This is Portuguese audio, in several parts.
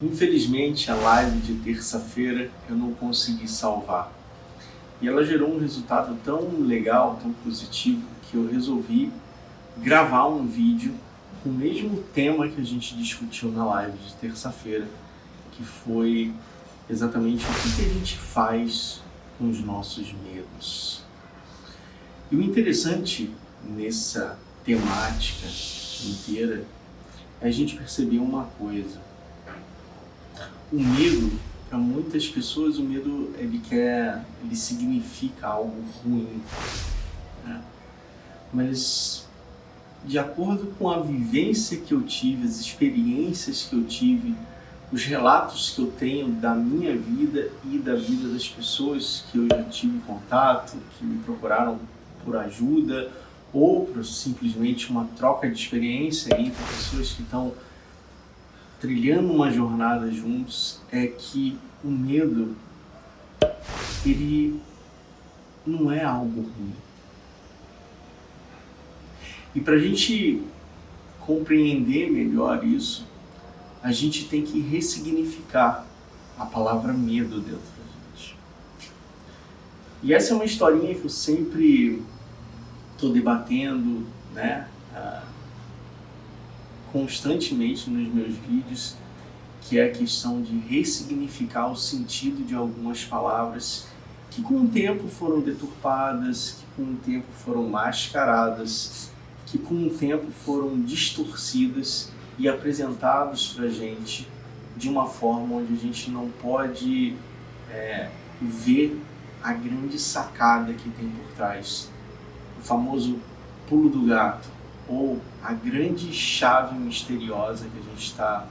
Infelizmente, a live de terça-feira eu não consegui salvar. E ela gerou um resultado tão legal, tão positivo, que eu resolvi gravar um vídeo com o mesmo tema que a gente discutiu na live de terça-feira, que foi exatamente o que a gente faz com os nossos medos. E o interessante nessa temática inteira é a gente perceber uma coisa. O medo, para muitas pessoas, o medo ele significa algo ruim, né? Mas de acordo com a vivência que eu tive, as experiências que eu tive, os relatos que eu tenho da minha vida e da vida das pessoas que eu já tive contato, que me procuraram por ajuda ou por simplesmente uma troca de experiência entre pessoas que estão trilhando uma jornada juntos, é que o medo, ele não é algo ruim. E para a gente compreender melhor isso, a gente tem que ressignificar a palavra medo dentro da gente. E essa é uma historinha que eu sempre estou debatendo, né? Constantemente nos meus vídeos, que é a questão de ressignificar o sentido de algumas palavras que com o tempo foram deturpadas, que com o tempo foram mascaradas, que com o tempo foram distorcidas e apresentados para a gente de uma forma onde a gente não pode ver a grande sacada que tem por trás. O famoso pulo do gato, ou a grande chave misteriosa que a gente está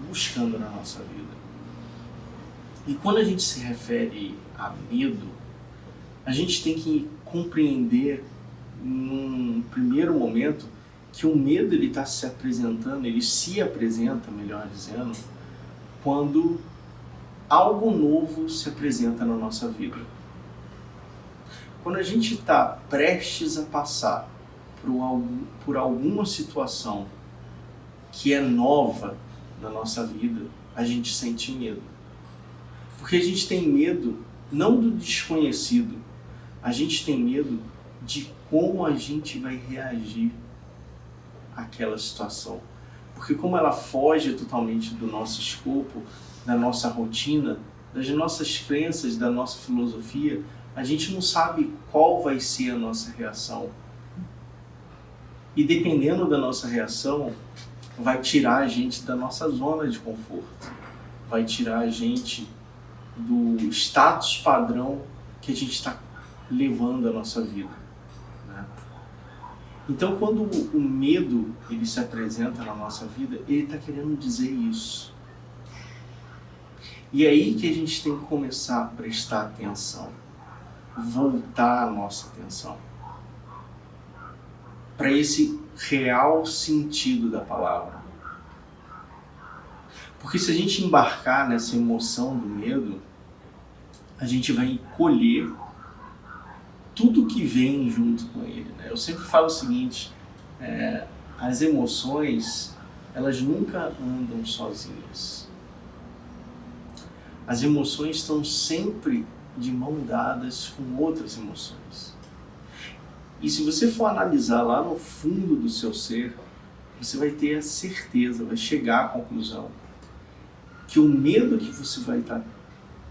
buscando na nossa vida. E quando a gente se refere a medo, a gente tem que compreender, num primeiro momento, que o medo ele está se apresentando, ele se apresenta, melhor dizendo, quando algo novo se apresenta na nossa vida. Quando a gente está prestes a passar por alguma situação que é nova na nossa vida, a gente sente medo. Porque a gente tem medo não do desconhecido, a gente tem medo de como a gente vai reagir àquela situação. Porque como ela foge totalmente do nosso escopo, da nossa rotina, das nossas crenças, da nossa filosofia, a gente não sabe qual vai ser a nossa reação. E dependendo da nossa reação, vai tirar a gente da nossa zona de conforto, vai tirar a gente do status padrão que a gente está levando a nossa vida, né? Então, quando o medo ele se apresenta na nossa vida, ele está querendo dizer isso. E é aí que a gente tem que começar a prestar atenção, voltar a nossa atenção para esse real sentido da palavra. Porque se a gente embarcar nessa emoção do medo, a gente vai colher tudo que vem junto com ele, né? Eu sempre falo o seguinte, as emoções, elas nunca andam sozinhas. As emoções estão sempre de mão dadas com outras emoções. E se você for analisar lá no fundo do seu ser, você vai ter a certeza, vai chegar à conclusão que o medo que você vai estar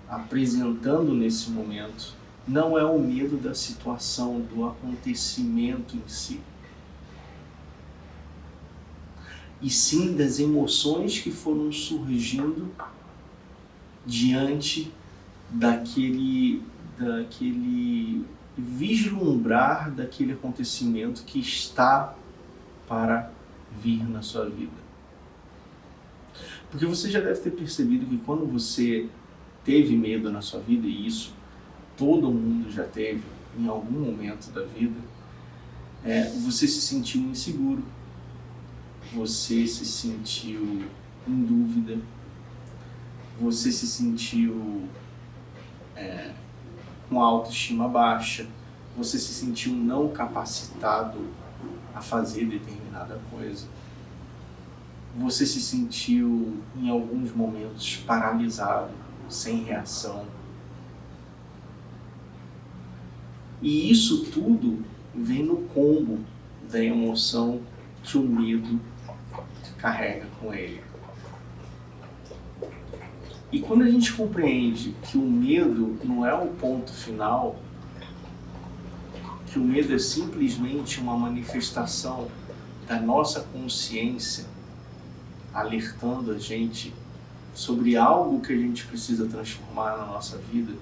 apresentando nesse momento não é o medo da situação, do acontecimento em si, e sim das emoções que foram surgindo diante daquele vislumbrar daquele acontecimento que está para vir na sua vida. Porque você já deve ter percebido que quando você teve medo na sua vida, e isso todo mundo já teve em algum momento da vida, você se sentiu inseguro, você se sentiu em dúvida, você se sentiu com a autoestima baixa, você se sentiu não capacitado a fazer determinada coisa. você se sentiu em alguns momentos paralisado, sem reação. E isso tudo vem no combo da emoção que o medo carrega com ele. E quando a gente compreende que o medo não é o ponto final, que o medo é simplesmente uma manifestação da nossa consciência alertando a gente sobre algo que a gente precisa transformar na nossa vida,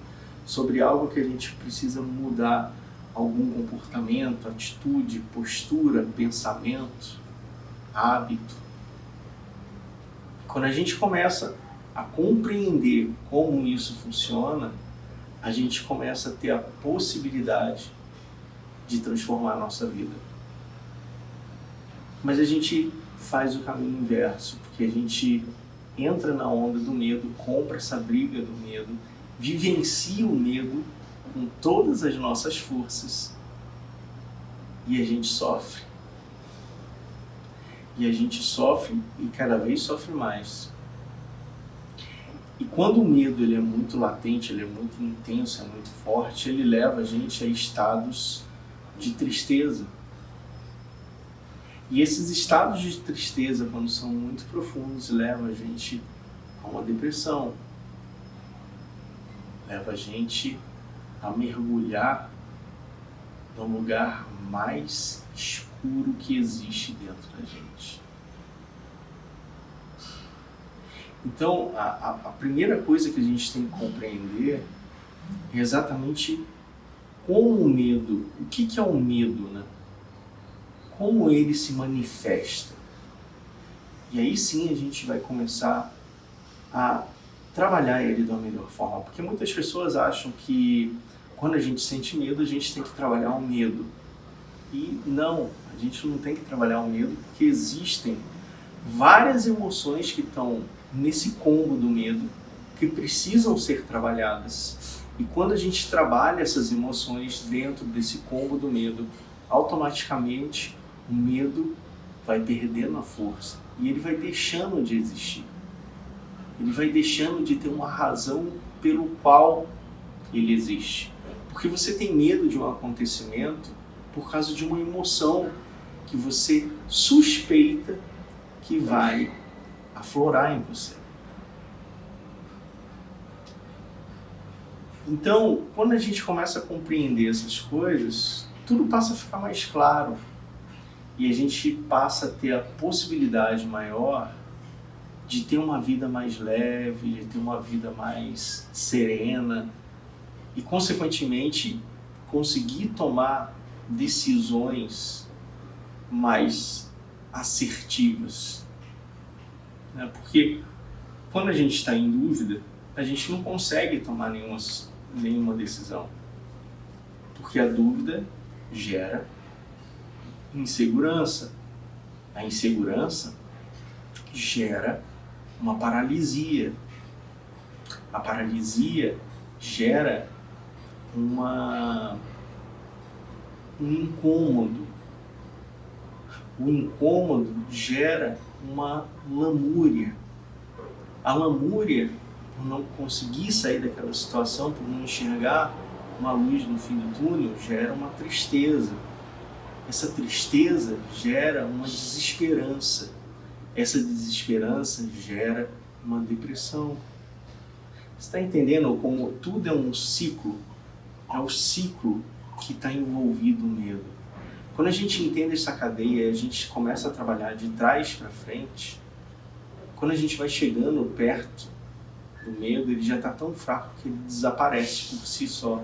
sobre algo que a gente precisa mudar, algum comportamento, atitude, postura, pensamento, hábito. Quando a gente começa a compreender como isso funciona, a gente começa a ter a possibilidade de transformar a nossa vida. Mas a gente faz o caminho inverso, porque a gente entra na onda do medo, compra essa briga do medo, vivencia o medo com todas as nossas forças e a gente sofre. E a gente sofre e cada vez sofre mais. E quando o medo ele é muito latente, ele é muito intenso, é muito forte, ele leva a gente a estados de tristeza. E esses estados de tristeza, quando são muito profundos, levam a gente a uma depressão. Leva a gente a mergulhar no lugar mais escuro que existe dentro da gente. Então, a primeira coisa que a gente tem que compreender é exatamente como o medo, o que é o medo, né? Como ele se manifesta. E aí sim a gente vai começar a trabalhar ele da melhor forma, porque muitas pessoas acham que quando a gente sente medo, a gente tem que trabalhar o medo. E não, a gente não tem que trabalhar o medo, porque existem várias emoções que estão nesse combo do medo que precisam ser trabalhadas. E quando a gente trabalha essas emoções dentro desse combo do medo, automaticamente o medo vai perdendo a força e ele vai deixando de existir. Ele vai deixando de ter uma razão pelo qual ele existe. Porque você tem medo de um acontecimento por causa de uma emoção que você suspeita que vai aflorar em você. Então, quando a gente começa a compreender essas coisas, tudo passa a ficar mais claro. E a gente passa a ter a possibilidade maior de ter uma vida mais leve, de ter uma vida mais serena e, consequentemente, conseguir tomar decisões mais assertivas. Porque quando a gente está em dúvida, a gente não consegue tomar nenhuma decisão. Porque a dúvida gera insegurança. A insegurança gera uma paralisia. A paralisia gera um incômodo. O incômodo gera uma lamúria. A lamúria, por não conseguir sair daquela situação, por não enxergar uma luz no fim do túnel, gera uma tristeza. Essa tristeza gera uma desesperança. Essa desesperança gera uma depressão. Você está entendendo como tudo é um ciclo? É o ciclo que está envolvido no medo. Quando a gente entende essa cadeia, a gente começa a trabalhar de trás para frente. Quando a gente vai chegando perto do medo, ele já está tão fraco que ele desaparece por si só.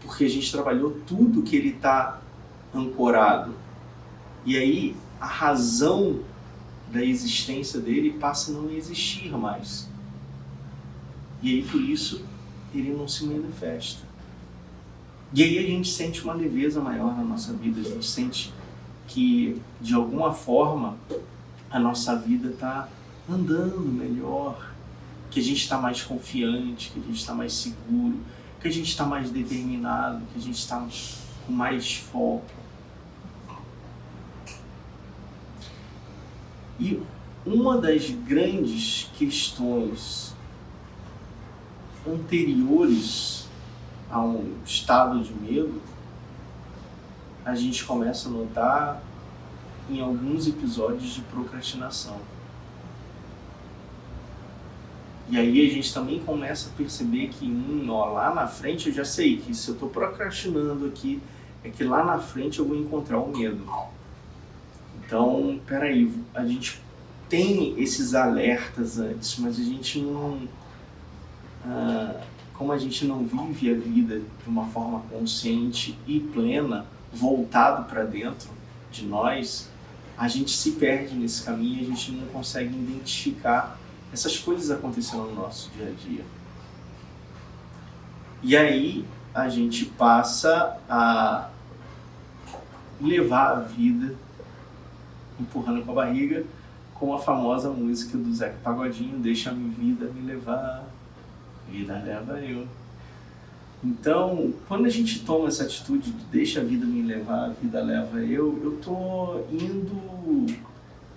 Porque a gente trabalhou tudo que ele está ancorado. E aí a razão da existência dele passa a não existir mais. E aí por isso ele não se manifesta. E aí a gente sente uma leveza maior na nossa vida, a gente sente que de alguma forma a nossa vida está andando melhor, que a gente está mais confiante, que a gente está mais seguro, que a gente está mais determinado, que a gente está com mais foco. E uma das grandes questões anteriores a um estado de medo, a gente começa a notar em alguns episódios de procrastinação. E aí a gente também começa a perceber que lá na frente eu já sei que se eu estou procrastinando aqui, é que lá na frente eu vou encontrar o medo. Então, peraí, a gente tem esses alertas antes, mas a gente não... como a gente não vive a vida de uma forma consciente e plena, voltado para dentro de nós, a gente se perde nesse caminho e a gente não consegue identificar essas coisas acontecendo no nosso dia a dia. E aí a gente passa a levar a vida empurrando com a barriga, com a famosa música do Zeca Pagodinho, Deixa a minha vida me levar, vida leva eu. Então, quando a gente toma essa atitude de deixa a vida me levar, a vida leva eu tô indo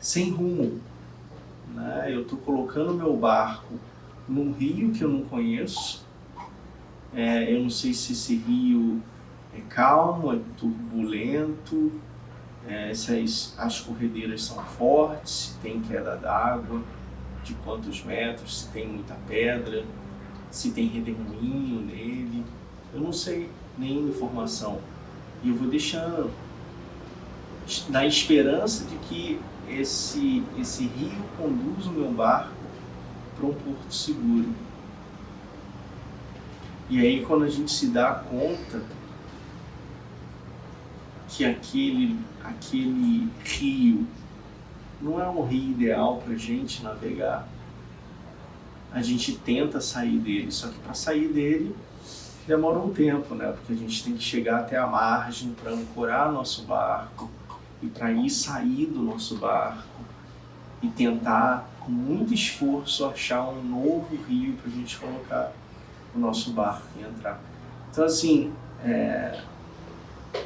sem rumo, né? Eu tô colocando meu barco num rio que eu não conheço. Eu não sei se esse rio é calmo, é turbulento, se as corredeiras são fortes, se tem queda d'água, de quantos metros, se tem muita pedra, se tem redemoinho nele. Eu não sei nenhuma informação. E eu vou deixando, na esperança de que esse rio conduz o meu barco para um porto seguro. E aí quando a gente se dá conta que aquele rio não é um rio ideal para a gente navegar, a gente tenta sair dele, só que para sair dele demora um tempo, né? Porque a gente tem que chegar até a margem para ancorar nosso barco e para ir sair do nosso barco e tentar, com muito esforço, achar um novo rio para a gente colocar o nosso barco e entrar. Então, assim,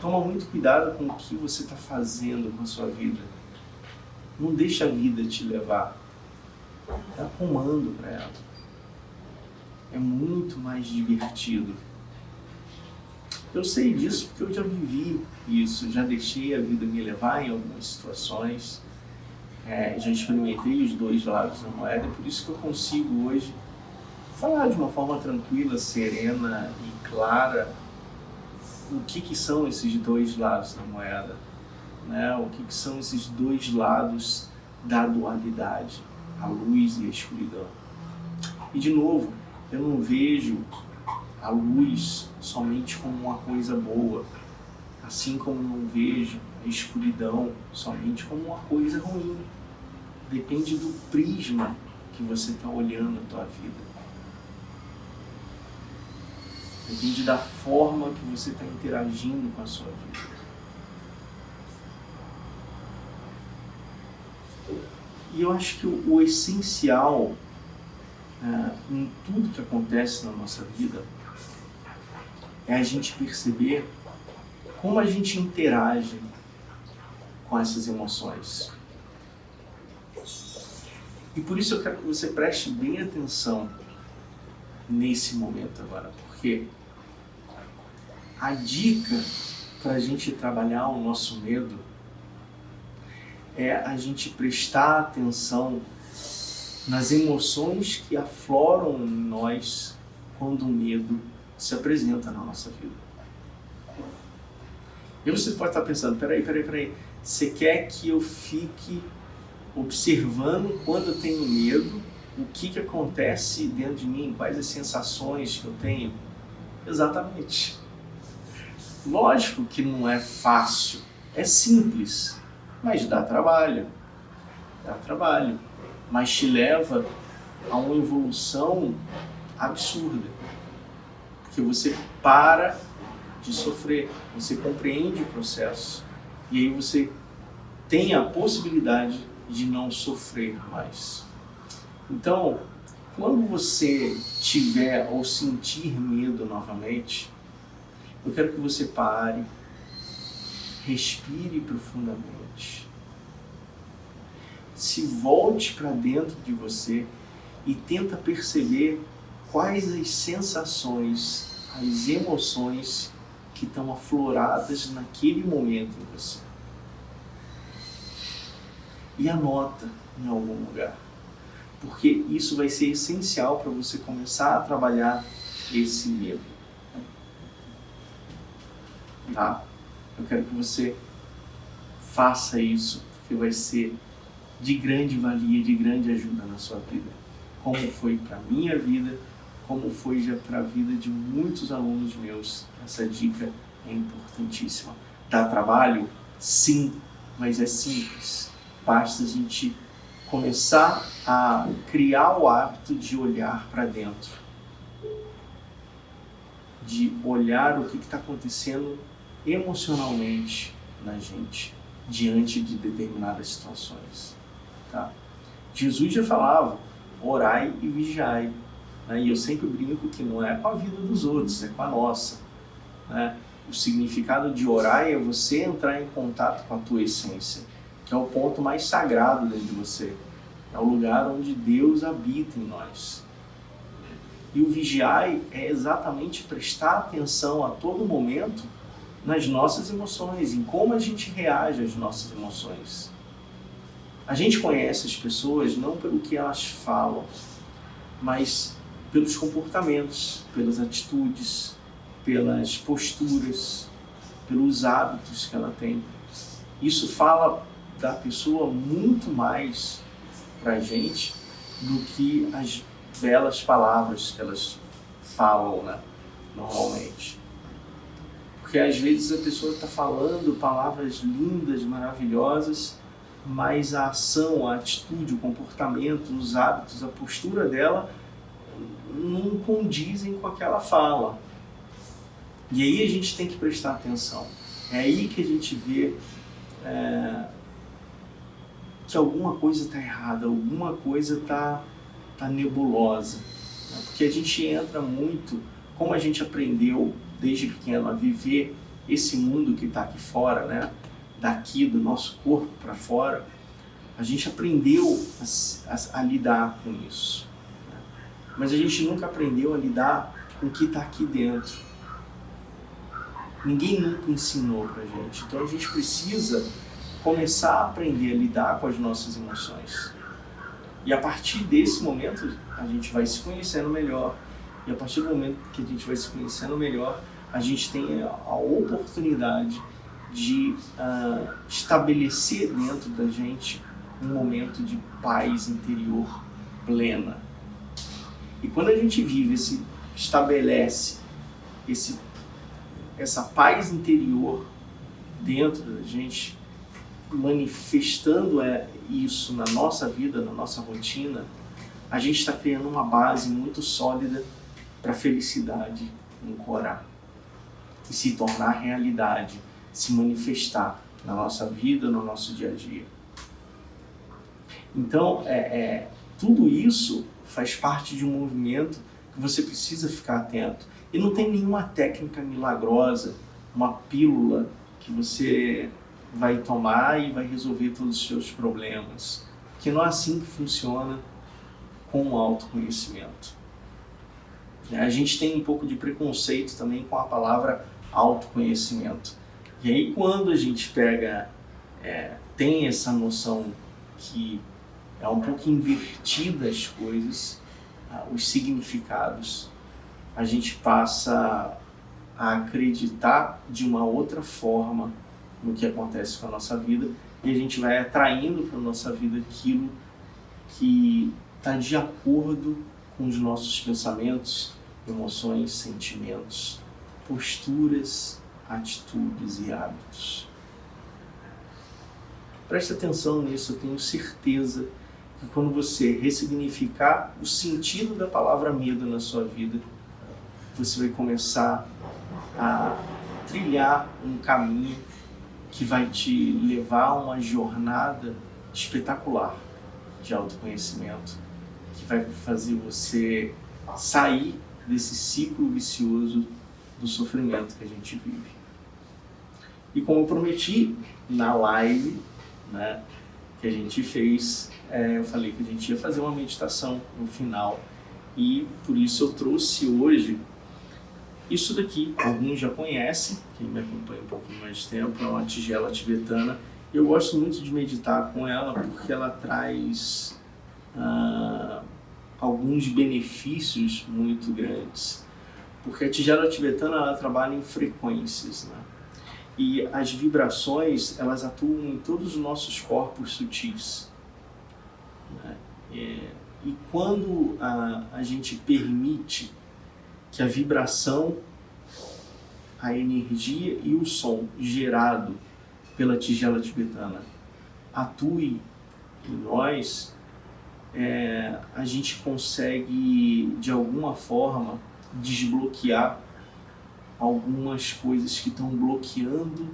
toma muito cuidado com o que você está fazendo com a sua vida. Não deixa a vida te levar. Dá comando para ela. É muito mais divertido. Eu sei disso porque eu já vivi isso, já deixei a vida me levar em algumas situações, já experimentei os dois lados da moeda, por isso que eu consigo hoje falar de uma forma tranquila, serena e clara o que são esses dois lados da moeda, né? O que são esses dois lados da dualidade, a luz e a escuridão. E de novo, eu não vejo a luz somente como uma coisa boa, assim como não vejo a escuridão somente como uma coisa ruim. Depende do prisma que você está olhando a tua vida. Depende da forma que você está interagindo com a sua vida. E eu acho que o essencial em tudo que acontece na nossa vida é a gente perceber como a gente interage com essas emoções. E por isso eu quero que você preste bem atenção nesse momento agora, porque a dica para a gente trabalhar o nosso medo é a gente prestar atenção nas emoções que afloram em nós quando o medo se apresenta na nossa vida. E você pode estar pensando, peraí, você quer que eu fique observando quando eu tenho medo, o que acontece dentro de mim, quais as sensações que eu tenho? Exatamente. Lógico que não é fácil, é simples, mas dá trabalho, mas te leva a uma evolução absurda, porque você para de sofrer, você compreende o processo e aí você tem a possibilidade de não sofrer mais. Então, quando você tiver ou sentir medo novamente, eu quero que você pare, respire profundamente. se volte para dentro de você e tenta perceber quais as sensações, as emoções que estão afloradas naquele momento em você. E anota em algum lugar, porque isso vai ser essencial para você começar a trabalhar esse medo. Tá? Eu quero que você faça isso, porque vai ser de grande valia, de grande ajuda na sua vida. Como foi para a minha vida, como foi já para a vida de muitos alunos meus. Essa dica é importantíssima. Dá trabalho? Sim, mas é simples. Basta a gente começar a criar o hábito de olhar para dentro. De olhar o que está acontecendo emocionalmente na gente diante de determinadas situações. Tá? Jesus já falava, orai e vigiai. Né? E eu sempre brinco que não é com a vida dos outros, é com a nossa. Né? O significado de orar é você entrar em contato com a tua essência, que é o ponto mais sagrado dentro de você. É o lugar onde Deus habita em nós. E o vigiai é exatamente prestar atenção a todo momento nas nossas emoções, em como a gente reage às nossas emoções. A gente conhece as pessoas não pelo que elas falam, mas pelos comportamentos, pelas atitudes, pelas posturas, pelos hábitos que ela tem. Isso fala da pessoa muito mais pra gente do que as belas palavras que elas falam, né, normalmente. Porque às vezes a pessoa está falando palavras lindas, maravilhosas, mas a ação, a atitude, o comportamento, os hábitos, a postura dela não condizem com aquela fala. E aí a gente tem que prestar atenção. É aí que a gente vê que alguma coisa está errada, alguma coisa está nebulosa. Né? Porque a gente entra muito, como a gente aprendeu desde pequeno a viver esse mundo que está aqui fora, né? Daqui do nosso corpo para fora, a gente aprendeu a lidar com isso. Né? Mas a gente nunca aprendeu a lidar com o que está aqui dentro. Ninguém nunca ensinou pra gente. Então a gente precisa começar a aprender a lidar com as nossas emoções. E a partir desse momento, a gente vai se conhecendo melhor. E a partir do momento que a gente vai se conhecendo melhor, a gente tem a oportunidade de estabelecer dentro da gente um momento de paz interior plena. E quando a gente vive, estabelece essa paz interior dentro da gente, manifestando isso na nossa vida, na nossa rotina, a gente está criando uma base muito sólida para a felicidade ancorar e se tornar realidade, se manifestar na nossa vida, no nosso dia a dia. Então, tudo isso faz parte de um movimento que você precisa ficar atento. E não tem nenhuma técnica milagrosa, uma pílula que você vai tomar e vai resolver todos os seus problemas. Porque não é assim que funciona com o autoconhecimento. A gente tem um pouco de preconceito também com a palavra autoconhecimento. E aí quando a gente tem essa noção que é um pouco invertida as coisas, os significados, a gente passa a acreditar de uma outra forma no que acontece com a nossa vida e a gente vai atraindo para a nossa vida aquilo que está de acordo com os nossos pensamentos, emoções, sentimentos, posturas, atitudes e hábitos. Preste atenção nisso, eu tenho certeza que quando você ressignificar o sentido da palavra medo na sua vida, você vai começar a trilhar um caminho que vai te levar a uma jornada espetacular de autoconhecimento, que vai fazer você sair desse ciclo vicioso do sofrimento que a gente vive. E como eu prometi na live, né, que a gente fez, eu falei que a gente ia fazer uma meditação no final, e por isso eu trouxe hoje isso daqui. Alguns já conhecem, quem me acompanha um pouquinho mais de tempo, é uma tigela tibetana. Eu gosto muito de meditar com ela porque ela traz alguns benefícios muito grandes. Porque a tigela tibetana ela trabalha em frequências, né? E as vibrações elas atuam em todos os nossos corpos sutis, né? E quando a gente permite que a vibração, a energia e o som gerado pela tigela tibetana atue em nós, a gente consegue de alguma forma desbloquear algumas coisas que estão bloqueando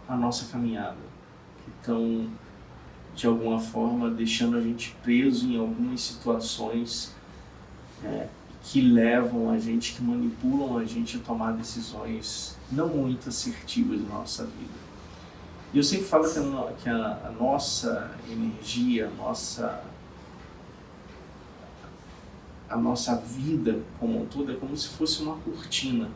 a nossa caminhada, que estão de alguma forma deixando a gente preso em algumas situações que levam a gente, que manipulam a gente a tomar decisões não muito assertivas na nossa vida. E eu sempre falo que a nossa energia, a nossa vida como um todo é como se fosse uma cortina,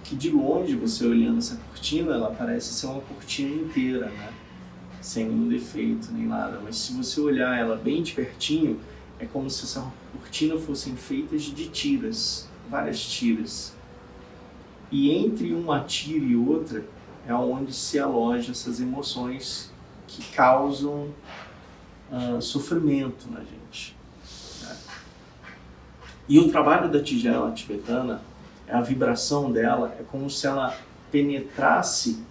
que de longe, você olhando essa cortina, ela parece ser uma cortina inteira, né? Sem nenhum defeito, nem nada. Mas se você olhar ela bem de pertinho, é como se essa cortina fossem feitas de tiras, várias tiras. E entre uma tira e outra é onde se alojam essas emoções que causam sofrimento na gente, né? E o trabalho da tigela tibetana, a vibração dela é como se ela penetrasse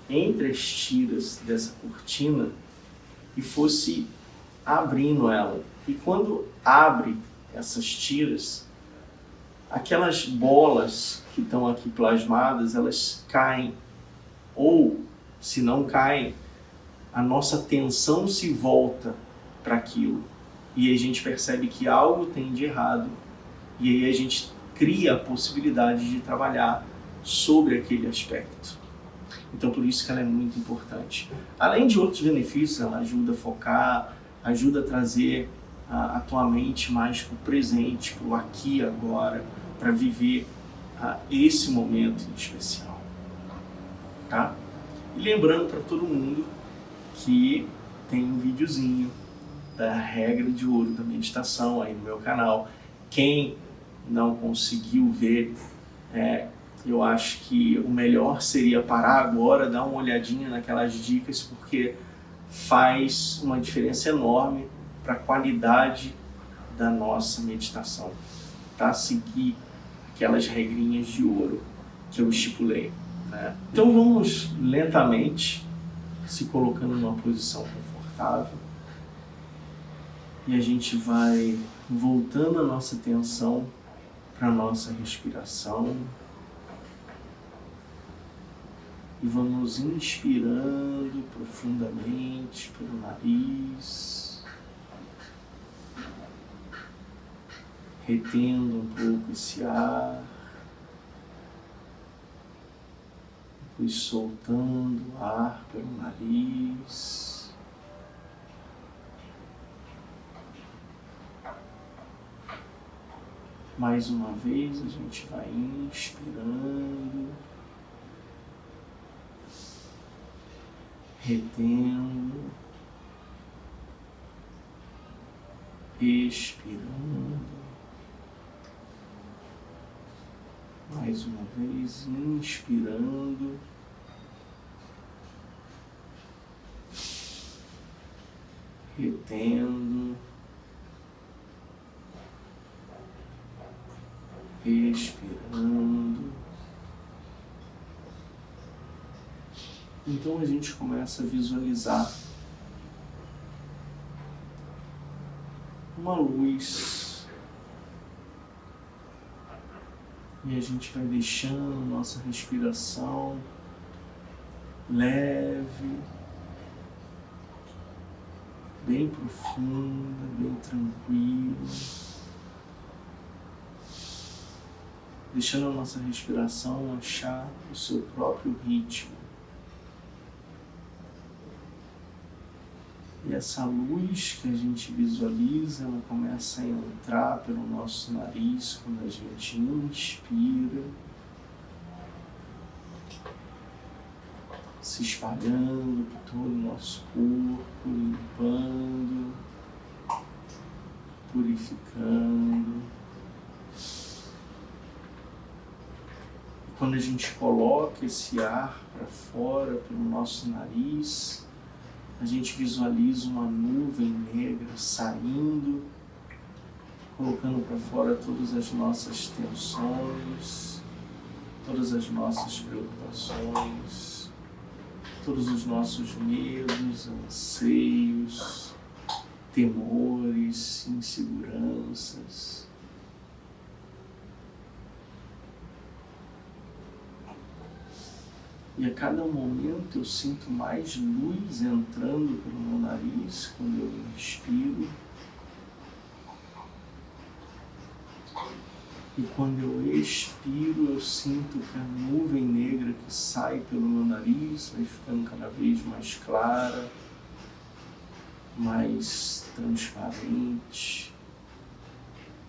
entre as tiras dessa cortina e fosse abrindo ela. E quando abre essas tiras, aquelas bolas que estão aqui plasmadas, elas caem. Ou, se não caem, a nossa atenção se volta para aquilo. E a gente percebe que algo tem de errado. E aí a gente cria a possibilidade de trabalhar sobre aquele aspecto. Então, por isso que ela é muito importante. Além de outros benefícios, ela ajuda a focar, ajuda a trazer a tua mente mais para o presente, para o aqui e agora, para viver esse momento em especial. Tá? E lembrando para todo mundo que tem um videozinho da regra de ouro da meditação aí no meu canal. Quem não conseguiu ver, eu acho que o melhor seria parar agora, dar uma olhadinha naquelas dicas, porque faz uma diferença enorme para a qualidade da nossa meditação, tá? Seguir aquelas regrinhas de ouro que eu estipulei, né? Então vamos lentamente se colocando numa posição confortável e a gente vai voltando a nossa atenção para a nossa respiração e vamos inspirando profundamente pelo nariz, retendo um pouco esse ar, depois soltando o ar pelo nariz. Mais uma vez a gente vai inspirando, retendo, expirando. Mais uma vez, inspirando, retendo, expirando. Então a gente começa a visualizar uma luz e a gente vai deixando nossa respiração leve, bem profunda, bem tranquila, deixando a nossa respiração achar o seu próprio ritmo. essa luz que a gente visualiza, ela começa a entrar pelo nosso nariz quando a gente inspira, se espalhando por todo o nosso corpo, limpando, purificando. E quando a gente coloca esse ar para fora pelo nosso nariz, a gente visualiza uma nuvem negra saindo, colocando para fora todas as nossas tensões, todas as nossas preocupações, todos os nossos medos, anseios, temores, inseguranças. E a cada momento eu sinto mais luz entrando pelo meu nariz quando eu inspiro. E quando eu expiro, eu sinto que a nuvem negra que sai pelo meu nariz vai ficando cada vez mais clara, mais transparente,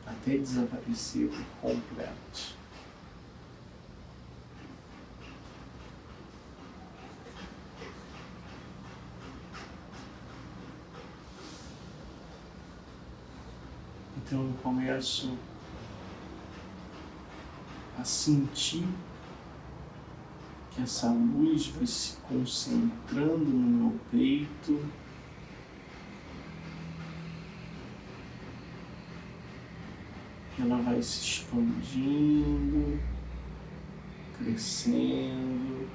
até desaparecer por completo. Então eu começo a sentir que essa luz vai se concentrando no meu peito, ela vai se expandindo, crescendo,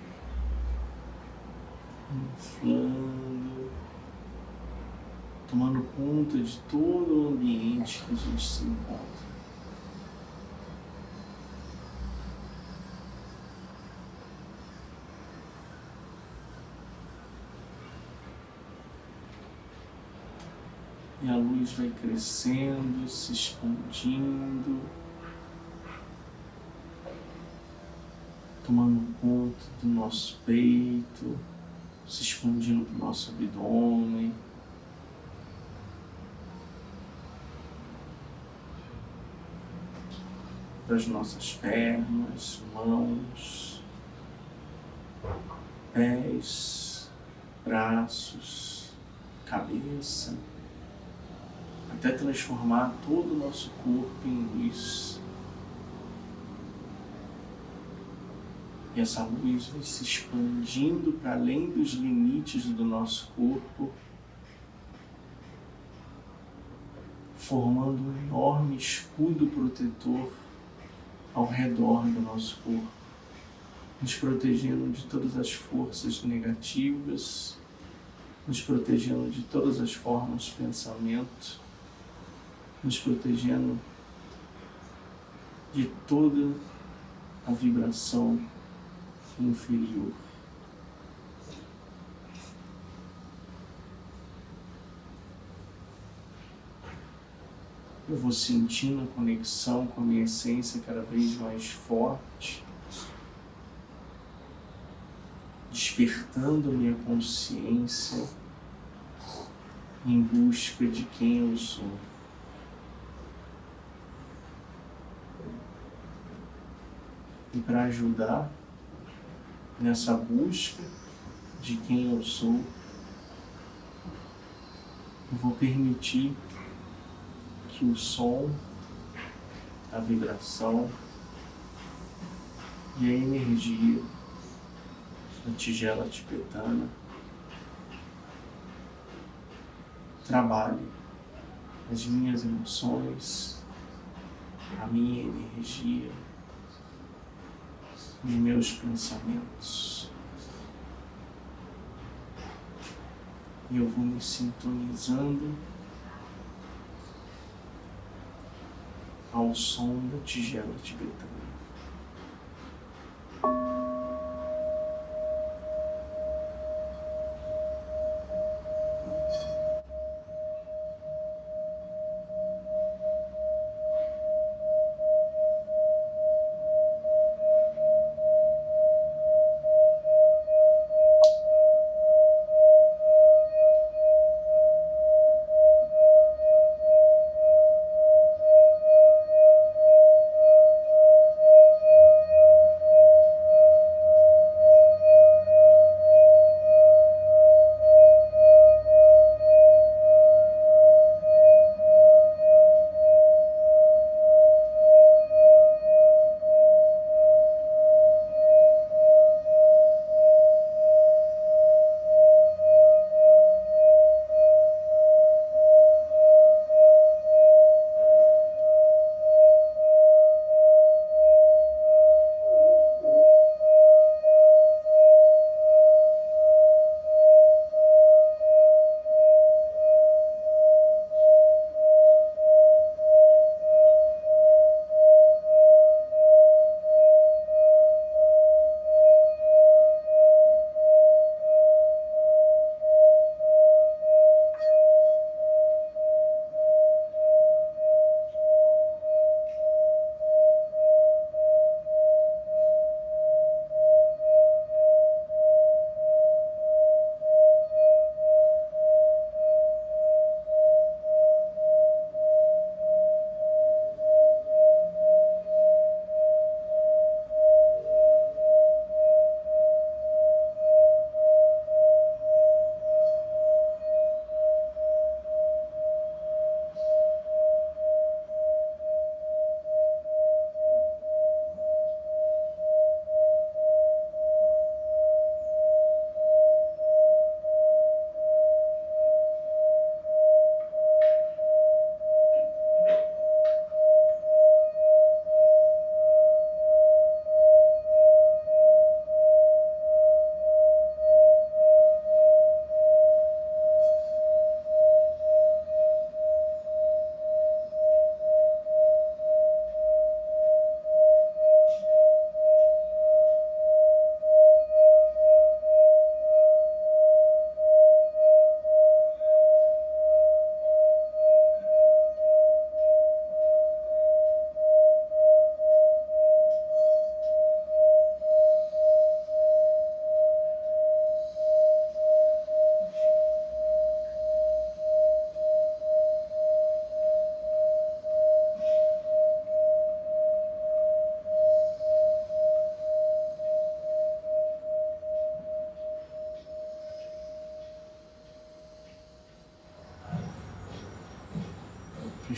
inflando, tomando conta de todo o ambiente que a gente se encontra. E a luz vai crescendo, se expandindo, tomando conta do nosso peito, se expandindo para o nosso abdômen, das nossas pernas, mãos, pés, braços, cabeça, até transformar todo o nosso corpo em luz. E essa luz vai se expandindo para além dos limites do nosso corpo, formando um enorme escudo protetor ao redor do nosso corpo, nos protegendo de todas as forças negativas, nos protegendo de todas as formas de pensamento, nos protegendo de toda a vibração inferior. Eu vou sentindo a conexão com a minha essência cada vez mais forte, despertando a minha consciência em busca de quem eu sou. E para ajudar nessa busca de quem eu sou, eu vou permitir que o som, a vibração e a energia da tigela tibetana trabalhe as minhas emoções, a minha energia, os meus pensamentos. E eu vou me sintonizando ao som da tigela tibetana.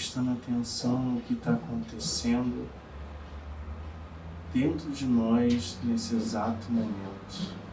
prestando atenção no que está acontecendo dentro de nós nesse exato momento.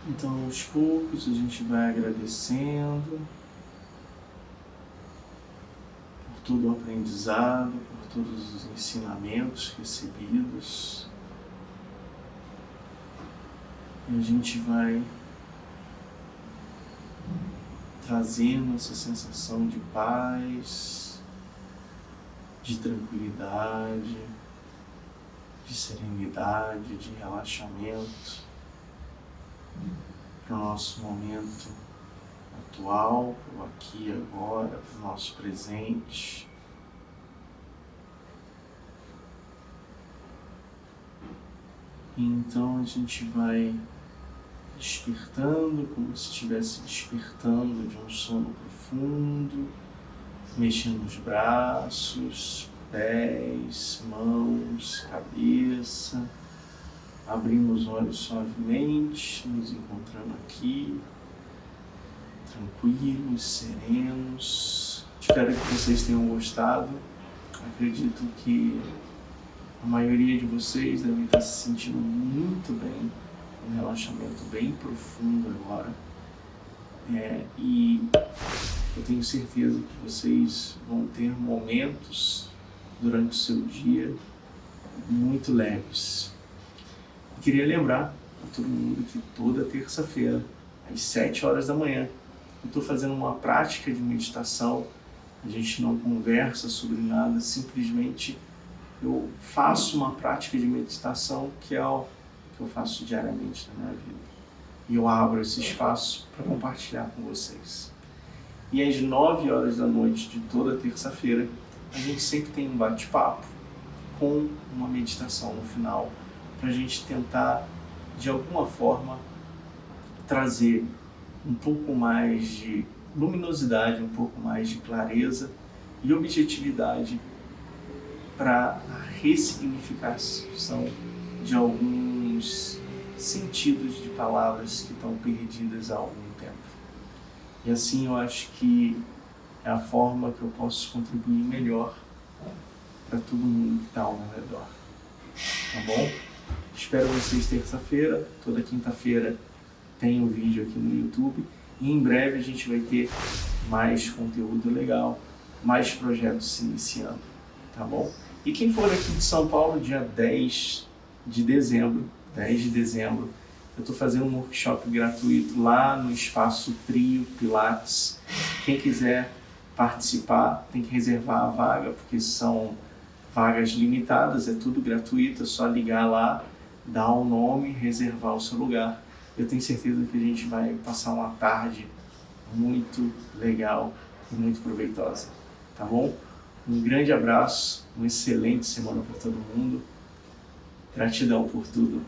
Então, aos poucos, a gente vai agradecendo por todo o aprendizado, por todos os ensinamentos recebidos. E a gente vai trazendo essa sensação de paz, de tranquilidade, de serenidade, de relaxamento para o nosso momento atual, para o aqui e agora, para o nosso presente. E então a gente vai despertando como se estivesse despertando de um sono profundo, mexendo os braços, pés, mãos, cabeça, abrindo os olhos suavemente, nos encontrando aqui, tranquilos, serenos. Espero que vocês tenham gostado. Acredito que a maioria de vocês deve estar se sentindo muito bem, um relaxamento bem profundo agora. E eu tenho certeza que vocês vão ter momentos durante o seu dia muito leves. Eu queria lembrar a todo mundo que toda terça-feira, às 7 horas da manhã, eu estou fazendo uma prática de meditação. A gente não conversa sobre nada, simplesmente eu faço uma prática de meditação que é o que eu faço diariamente na minha vida. E eu abro esse espaço para compartilhar com vocês. E às 9 horas da noite de toda terça-feira, a gente sempre tem um bate-papo com uma meditação no final, para a gente tentar, de alguma forma, trazer um pouco mais de luminosidade, um pouco mais de clareza e objetividade para a ressignificação de alguns sentidos de palavras que estão perdidas há algum tempo. E assim eu acho que é a forma que eu posso contribuir melhor para todo mundo que está ao meu redor. Tá bom? Espero vocês terça-feira. Toda quinta-feira tem um vídeo aqui no YouTube. E em breve a gente vai ter mais conteúdo legal, mais projetos se iniciando. Tá bom? E quem for aqui de São Paulo, dia 10 de dezembro, eu estou fazendo um workshop gratuito lá no Espaço Trio Pilates. Quem quiser participar tem que reservar a vaga, porque são vagas limitadas, é tudo gratuito, é só ligar lá, dar o nome, reservar o seu lugar. eu tenho certeza que a gente vai passar uma tarde muito legal e muito proveitosa, tá bom? Um grande abraço, uma excelente semana para todo mundo. Gratidão por tudo.